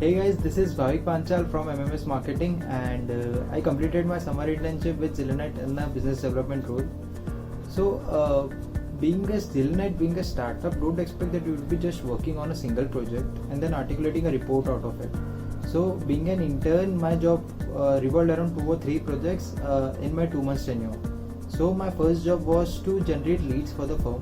Hey guys, this is Bhavik Panchal from MMS Marketing, and I completed my summer internship with Zelenite in the business development role. So, being a startup, don't expect that you will be just working on a single project and then articulating a report out of it. So, being an intern, my job revolved around 2 or 3 projects in my 2 months tenure. So, my first job was to generate leads for the firm,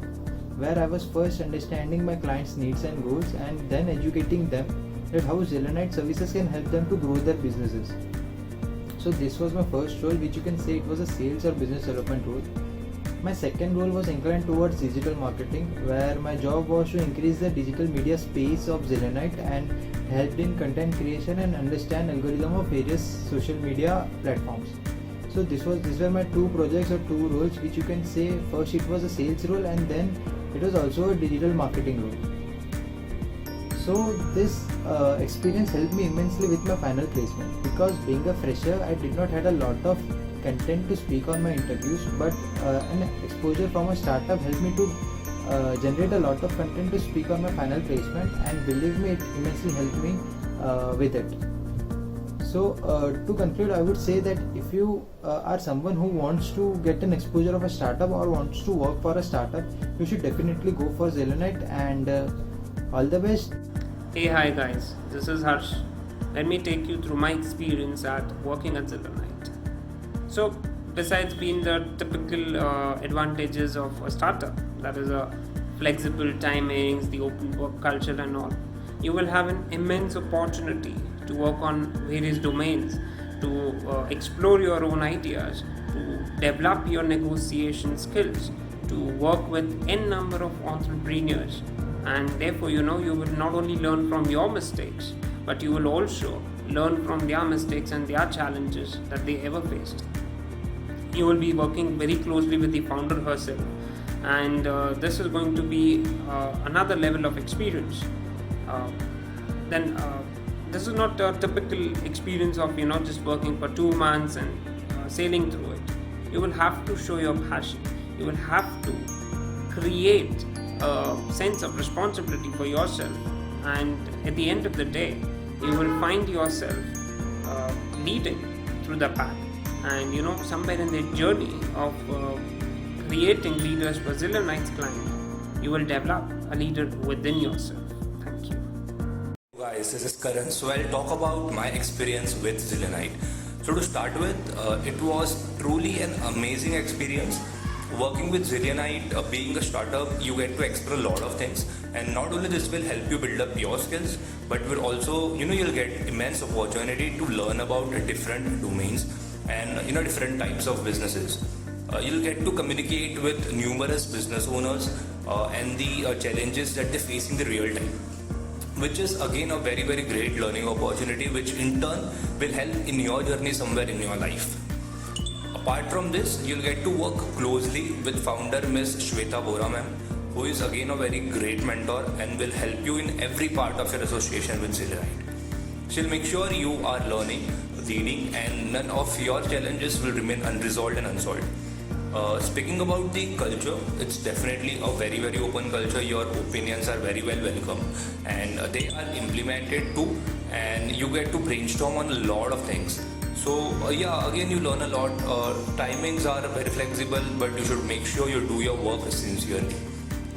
where I was first understanding my clients' needs and goals and then educating them that how Zelenite services can help them to grow their businesses. So this was my first role, which you can say it was a sales or business development role. My second role was inclined towards digital marketing, where my job was to increase the digital media space of Zelenite and helped in content creation and understand algorithm of various social media platforms. So these were my 2 projects or 2 roles, which you can say first it was a sales role and then it was also a digital marketing role. So this experience helped me immensely with my final placement, because being a fresher I did not had a lot of content to speak on my interviews, but an exposure from a startup helped me to generate a lot of content to speak on my final placement, and believe me, it immensely helped me with it. So to conclude, I would say that if you are someone who wants to get an exposure of a startup or wants to work for a startup, you should definitely go for Zelenite, and all the best. Hey, hi guys, this is Harsh. Let me take you through my experience at working at Zelenite. So, besides being the typical advantages of a startup, that is a flexible timings, the open work culture, and all, you will have an immense opportunity to work on various domains, to explore your own ideas, to develop your negotiation skills, to work with n number of entrepreneurs, and therefore you will not only learn from your mistakes, but you will also learn from their mistakes and their challenges that they ever faced. You will be working very closely with the founder herself, and this is going to be another level of experience. Then this is not a typical experience of just working for 2 months and sailing through it. You will have to show your passion. You will have to create a sense of responsibility for yourself, and at the end of the day you will find yourself leading through the path, and somewhere in the journey of creating leaders for Zelenite's client, you will develop a leader within yourself. Thank you. Guys, this is Karan. So I'll talk about my experience with Zelenite. So to start with, it was truly an amazing experience. Working with Zelenite, being a startup, you get to explore a lot of things, and not only this will help you build up your skills, but will also, you'll get immense opportunity to learn about different domains and different types of businesses. You'll get to communicate with numerous business owners and the challenges that they face in the real time, which is again a very very great learning opportunity, which in turn will help in your journey somewhere in your life. Apart from this, you'll get to work closely with founder Ms. Shweta Bora ma'am, who is again a very great mentor and will help you in every part of your association with Zelenite. She'll make sure you are learning, leading, and none of your challenges will remain unresolved and unsolved. Speaking about the culture, it's definitely a very very open culture. Your opinions are very well welcome, and they are implemented too, and you get to brainstorm on a lot of things. So again you learn a lot. Timings are very flexible, but you should make sure you do your work sincerely.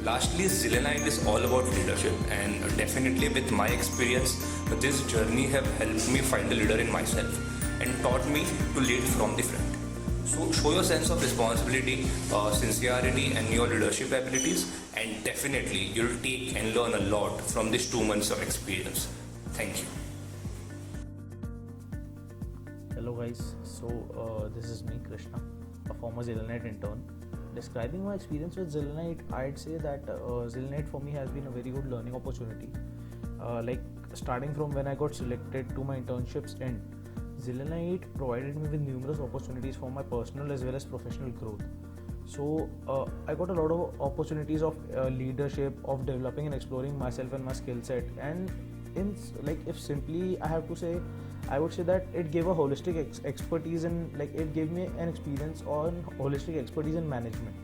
Lastly, Zelenite is all about leadership, and definitely with my experience, this journey have helped me find a leader in myself and taught me to lead from the front. So show your sense of responsibility, sincerity, and your leadership abilities, and definitely you'll take and learn a lot from these 2 months of experience. Thank you. Hello guys, so this is me Krishna, a former Zelenite intern. Describing my experience with Zelenite, I'd say that Zelenite for me has been a very good learning opportunity. Like starting from when I got selected to my internships end, Zelenite provided me with numerous opportunities for my personal as well as professional growth. So I got a lot of opportunities of leadership, of developing and exploring myself and my skill set. And if simply I have to say, I would say that it gave a holistic expertise, and it gave me an experience on holistic expertise in management.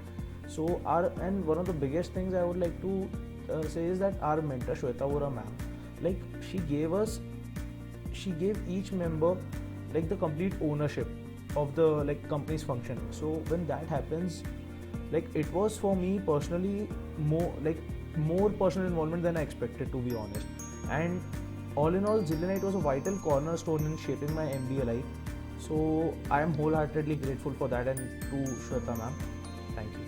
So one of the biggest things I would like to say is that our mentor Shweta Bora ma'am, she gave us she gave each member like the complete ownership of the like company's function. So when that happens, like it was for me personally more personal involvement than I expected, to be honest. And all in all, Zillianite was a vital cornerstone in shaping my MBA life. So I am wholeheartedly grateful for that, and to Shweta ma'am, thank you.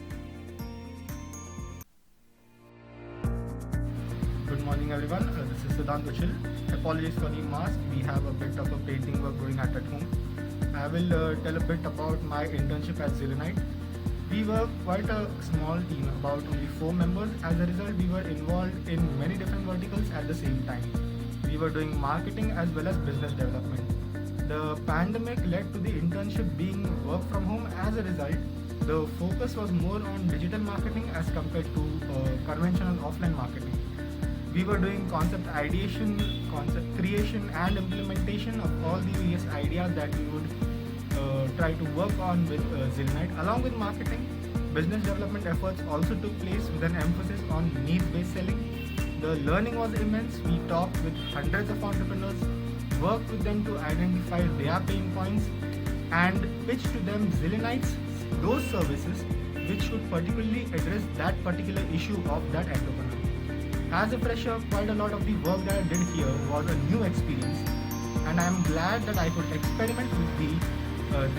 Good morning, everyone. This is Siddhant Uchil. Apologies for the mask. We have a bit of a painting work going at home. I will tell a bit about my internship at Zillianite. We were quite a small team, about only 4 members. As a result, we were involved in many different verticals at the same time. We were doing marketing as well as business development. The pandemic led to the internship being work from home. As a result, the focus was more on digital marketing as compared to conventional offline marketing. We were doing concept ideation, concept creation and implementation of all the various ideas that we would try to work on with Zillianite. Along with marketing, business development efforts also took place with an emphasis on needs-based selling. The learning was immense. We talked with hundreds of entrepreneurs, worked with them to identify their pain points and pitch to them Zillianite's those services which should particularly address that particular issue of that entrepreneur. As a fresher, quite a lot of the work that I did here was a new experience, and I am glad that I could experiment with the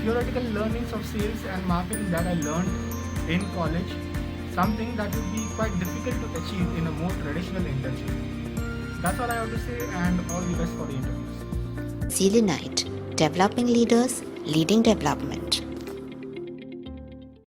theoretical learnings of sales and marketing that I learned in college, something that would be quite difficult to achieve in a more traditional internship. That's all I have to say, and all the best for the interviews. Zillianite, developing leaders, leading development.